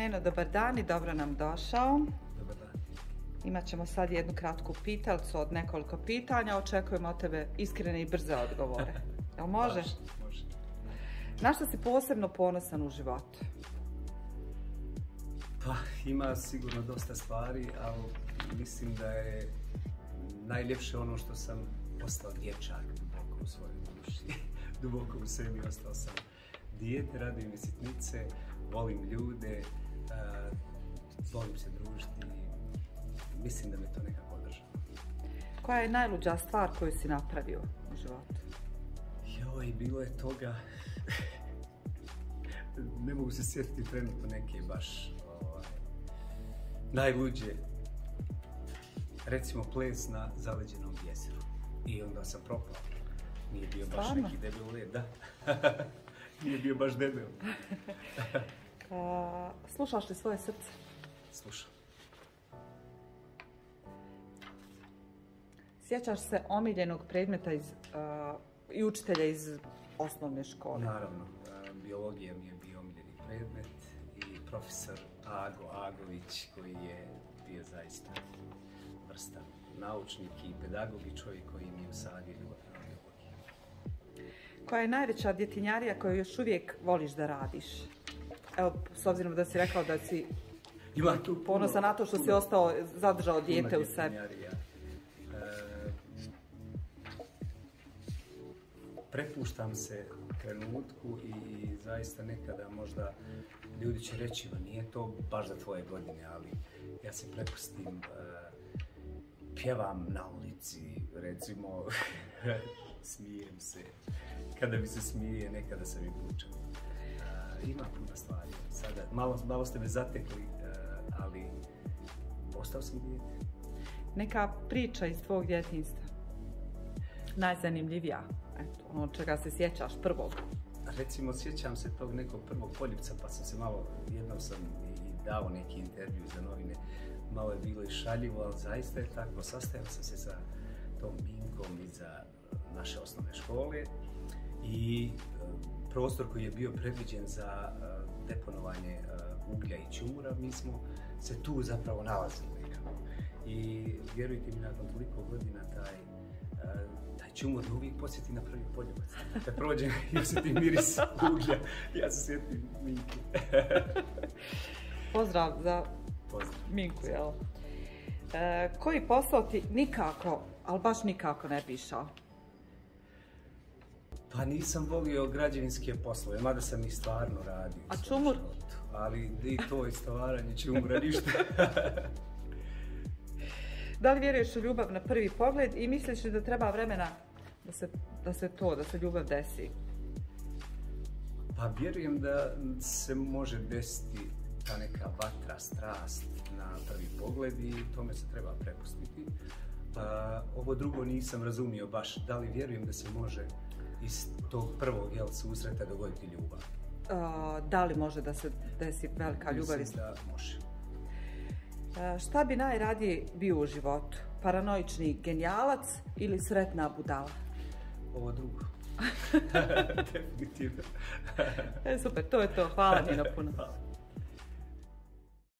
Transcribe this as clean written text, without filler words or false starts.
Neno, dobar dan i dobro nam došao. Dobar dan. Imat ćemo sad jednu kratku pitalcu od nekoliko pitanja. Očekujemo od tebe iskrene i brze odgovore. Jel može? Može. Na što si posebno ponosan u životu? Pa, ima sigurno dosta stvari, ali mislim da je najljepše ono što sam ostao dječak duboko u svojoj duši. Duboko u sebi ostao sam dijete, radim mi sitnice, volim ljude, volim se družiti i mislim da me to nekako održava. Koja je najluđa stvar koju si napravio u životu? Joj, bilo je toga. Ne mogu se sjetiti trenutno neke baš najluđe. Recimo ples na zaleđenom jezeru. I onda sam propao. Nije bio baš Stvarno? neki debel led, da. Nije bio baš debel. Slušaš li svoje srce? Slušam. Sjećaš se omiljenog predmeta i učitelja iz osnovne škole? Naravno, biologija mi je bio omiljeni predmet i profesor Ago Agović koji je bio zaista vrstan naučnik i pedagog i čovjek koji mi je usadio ljubav prema biologiji. Koja je najveća djetinjarija koju još uvijek voliš da radiš? Evo, s obzirom da si rekao da si ponosan na to što si ostao, zadržao dijete u sebi. Prepuštam se trenutku i zaista nekada možda ljudi će reći da nije to baš za tvoje godine, ali ja se prepustim, pjevam na ulici, recimo, smijem se. Kada mi se smije, nekada sam i bučan. Ima puno stvari. Sada, malo ste me zatekli, ali ostao sam dijete. Neka priča iz tvog djetinjstva? Najzanimljivija? Eto, ono čega se sjećaš prvog? Recimo, sjećam se tog nekog prvog poljupca, pa sam se malo, jednom sam i dao neki intervju za novine, malo je bilo i šaljivo, ali zaista je tako. Sastajao sam se sa tom Minkom iza naše osnovne škole i prostor koji je bio predviđen za deponovanje uglja i ćumura, mi smo se tu zapravo nalazili nekako. I vjerujte mi, nakon toliko godina taj ćumur me uvijek podsjeti na prvi poljubac. Kad prođem i osjetim miris uglja, ja se sjetim Minku. Pozdrav za Minku, jel? Koji posao ti nikako, ali baš nikako ne bi išao? Pa nisam volio građevinske poslove, mada sam ih stvarno radio. A ćumur? Ali i to je stvaranje ćumura, ništa. Da li vjeruješ u ljubav na prvi pogled i misliš li da treba vremena da se ljubav desi? Pa vjerujem da se može desiti ta neka vatra, strast na prvi pogled i tome se treba prepustiti. Ovo drugo nisam razumio baš, da li vjerujem da se može iz tog prvog susreta dogoditi ljubav. Da li može da se desi velika ljubav? Mislim da može. Šta bi najradije bio u životu? Paranoični genijalac ili sretna budala? Ovo drugo. Definitivno. Super, to je to. Hvala Nino puno.